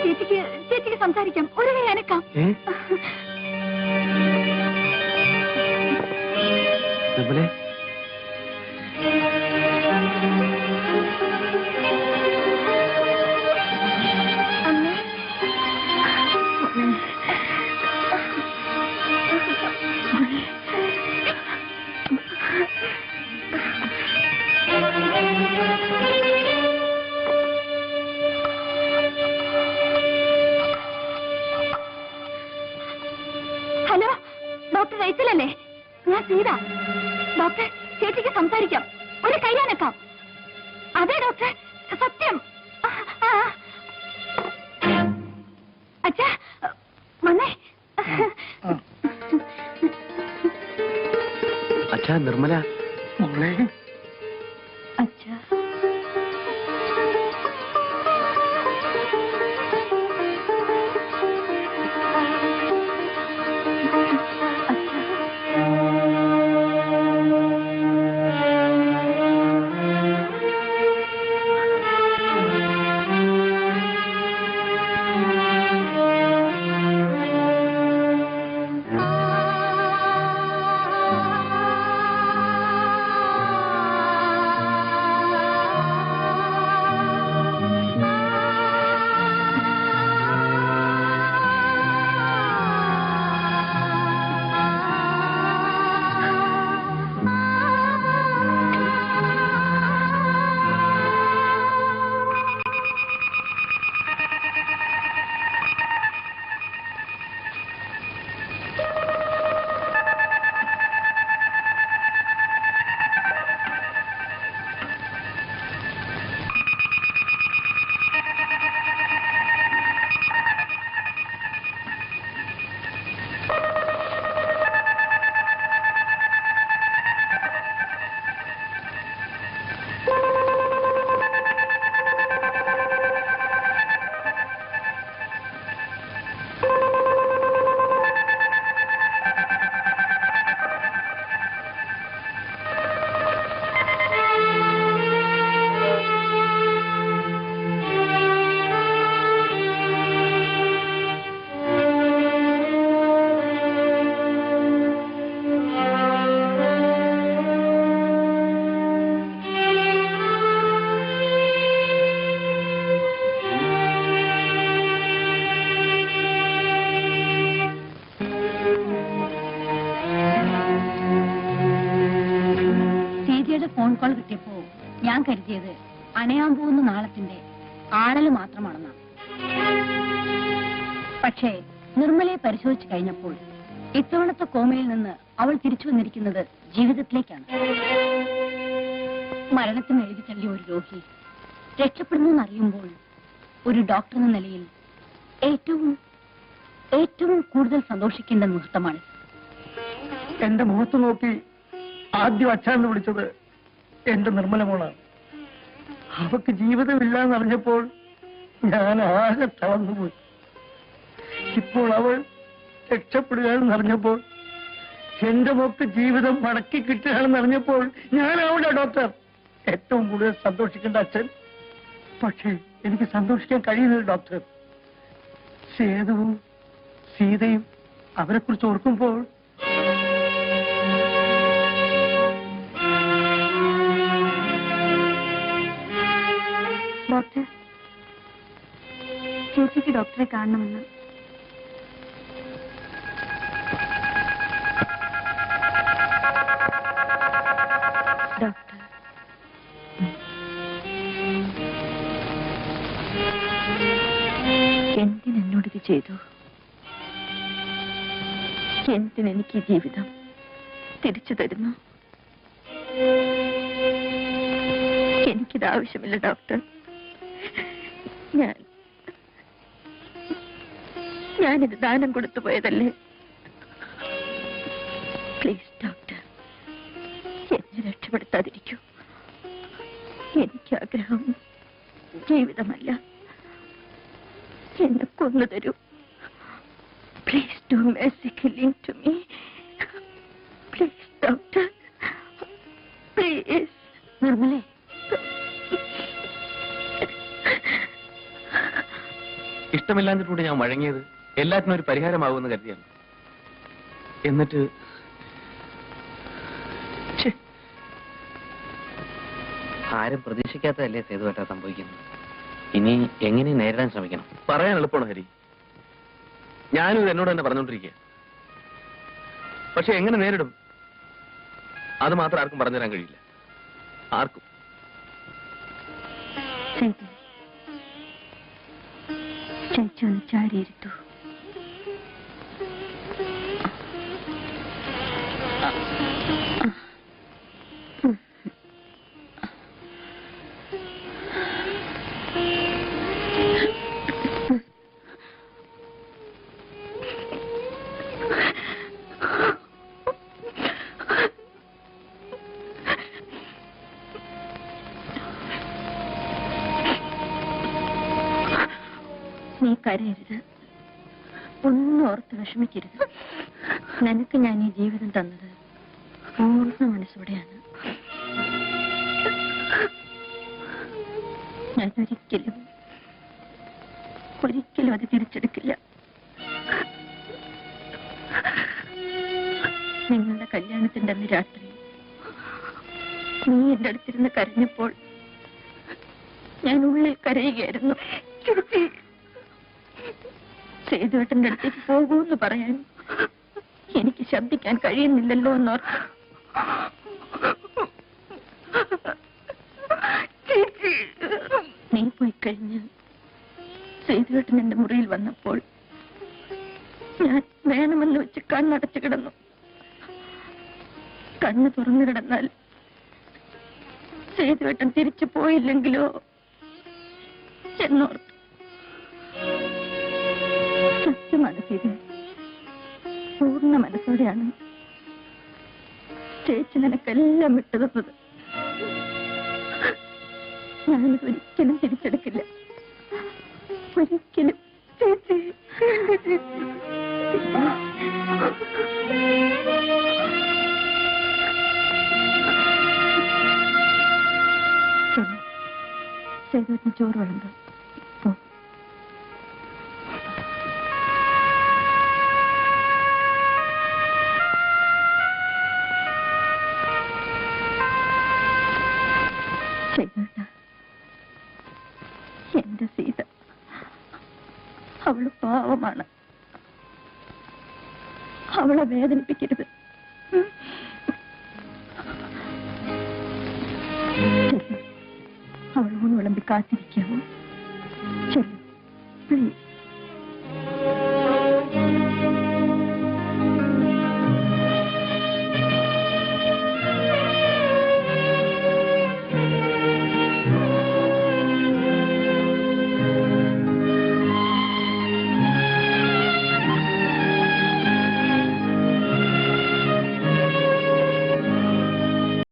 ചേച്ചിക്ക് സംസാരിക്കാം. ഒരു കൈ അനക്കാം. Hello, doctor റൈസലല്ലേ? ഞാൻ സീത. ഡോക്ടർ, ചേച്ചിക്ക് സംസാരിക്കാം. ഒരു കൈയാനക്കാം. അതെ ഡോക്ടർ, സത്യം. അച്ഛാ വന്നേ. അച്ഛാ, നിർമ്മല മോളെ. അച്ഛാ, ഫോൺ കോൾ കിട്ടിയപ്പോ ഞാൻ കരുതിയത് അണയാൻ പോകുന്ന നാളത്തിന്റെ ആടല് മാത്രമാണെന്നാണ്. പക്ഷേ നിർമ്മലയെ പരിശോധിച്ചു കഴിഞ്ഞപ്പോൾ ഇത്തവണത്തെ കോമയിൽ നിന്ന് അവൾ തിരിച്ചു വന്നിരിക്കുന്നത് ജീവിതത്തിലേക്കാണ്. മരണത്തിന് എഴുതി തള്ളിയ ഒരു രോഗി രക്ഷപ്പെടുന്നെന്നറിയുമ്പോൾ ഒരു ഡോക്ടർ എന്ന നിലയിൽ ഏറ്റവും കൂടുതൽ സന്തോഷിക്കേണ്ട മുഹൂർത്തമാണ്. എന്റെ മുഖത്ത് നോക്കി ആദ്യം അച്ഛാന്ന് വിളിച്ചത് എന്റെ നിർമ്മല മോളാണ്. അവക്ക് ജീവിതമില്ല എന്നറിഞ്ഞപ്പോൾ ഞാൻ ആകെ തളർന്നുപോയി. ഇപ്പോൾ അവൾ രക്ഷപ്പെടുകയാണെന്നറിഞ്ഞപ്പോൾ, എന്റെ മോക്ക് ജീവിതം മടക്കി കിട്ടുകയാണെന്നറിഞ്ഞപ്പോൾ ഞാനാവില്ല ഡോക്ടർ ഏറ്റവും കൂടുതൽ സന്തോഷിക്കേണ്ട അച്ഛൻ. പക്ഷേ എനിക്ക് സന്തോഷിക്കാൻ കഴിയുന്നില്ല ഡോക്ടർ. സേതുവും സീതയും അവരെക്കുറിച്ച് ഓർക്കുമ്പോൾ ഡോക്ടർ, ചേച്ചിക്ക് ഡോക്ടറെ കാണണമെന്ന്. ഡോക്ടർ, എന്തിനെന്നോടിത് ചെയ്തു? എന്തിനെനിക്ക് ജീവിതം തിരിച്ചു തരുന്നു? എനിക്കിത് ആവശ്യമില്ല ഡോക്ടർ. ഞാനിത് ദാനം കൊടുത്തു പോയതല്ലേ. പ്ലീസ് ഡോക്ടർ, എന്നെ രക്ഷപ്പെടുത്താതിരിക്കൂ. എനിക്ക് ആഗ്രഹം ജീവിതമല്ല, എന്നെ കൊന്നു തരൂ. Please do mercy killing to me. Please doctor, please. നിർമ്മലേ, ഇഷ്ടമില്ലാഞ്ഞിട്ടൂടെ ഞാൻ വഴങ്ങിയത് എല്ലാറ്റിനും ഒരു പരിഹാരമാകുമെന്ന് കരുതിയാണ്. എന്നിട്ട് ആരും പ്രതീക്ഷിക്കാത്തതല്ലേ സേതുവേട്ടാ സംഭവിക്കുന്നത്. ഇനി എങ്ങനെ നേരിടാൻ ശ്രമിക്കണം? പറയാൻ എളുപ്പമാണ് ഹരി. ഞാനും ഇത് എന്നോട് തന്നെ പറഞ്ഞോണ്ടിരിക്കുക. പക്ഷെ എങ്ങനെ നേരിടും അത് മാത്രം ആർക്കും പറഞ്ഞു തരാൻ കഴിയില്ല. ആർക്കും. ചേച്ചി ഒന്ന് ചാരിയിരുത്തു. നീ കരയരുത്, ഒന്നും ഓർത്ത് വിഷമിക്കരുത്. നിനക്ക് ഞാൻ ഈ ജീവിതം തന്നത് പൂർണ്ണ മനസ്സോടെയാണ്. ഞാൻ ഒരിക്കലും അത് തിരിച്ചെടുക്കില്ല. നിങ്ങളുടെ കല്യാണത്തിന്റെ അന്ന് രാത്രി നീ എന്റെ അടുത്തിരുന്ന് കരഞ്ഞപ്പോൾ ഞാൻ ഉള്ളിൽ കരയുകയായിരുന്നു. സേതുവേട്ടന്റെ അടുത്തേക്ക് പോകൂന്ന് പറയാൻ എനിക്ക് ശബ്ദിക്കാൻ കഴിയുന്നില്ലല്ലോ എന്നോർത്ത് നീ പോയി കഴിഞ്ഞ് സേതുവേട്ടൻ എന്റെ മുറിയിൽ വന്നപ്പോൾ ഞാൻ വേണമെന്ന് വെച്ച് കണ്ണടച്ചു കിടന്നു. കണ്ണ് തുറന്നു കിടന്നാൽ സേതുവേട്ടൻ തിരിച്ചു പോയില്ലെങ്കിലോ എന്നോർത്തു. സത്യമാണ് സീത, പൂർണ്ണ മനസ്സോടെയാണ് ചേച്ചി നിനക്കെല്ലാം വിട്ടു തന്നത്. ഞാനിത് ഒരിക്കലും തിരിച്ചെടുക്കില്ല, ഒരിക്കലും. ചേച്ചി സേതുവേട്ടന് ചോറ് വിളമ്പ്. എന്റെ സീത അവള് പാവമാണ്, അവളെ വേദനിപ്പിക്കരുത്. അവൾ ഊണ് വിളമ്പി കാത്തിരിക്കാമോ? ശരി പ്ലീസ്.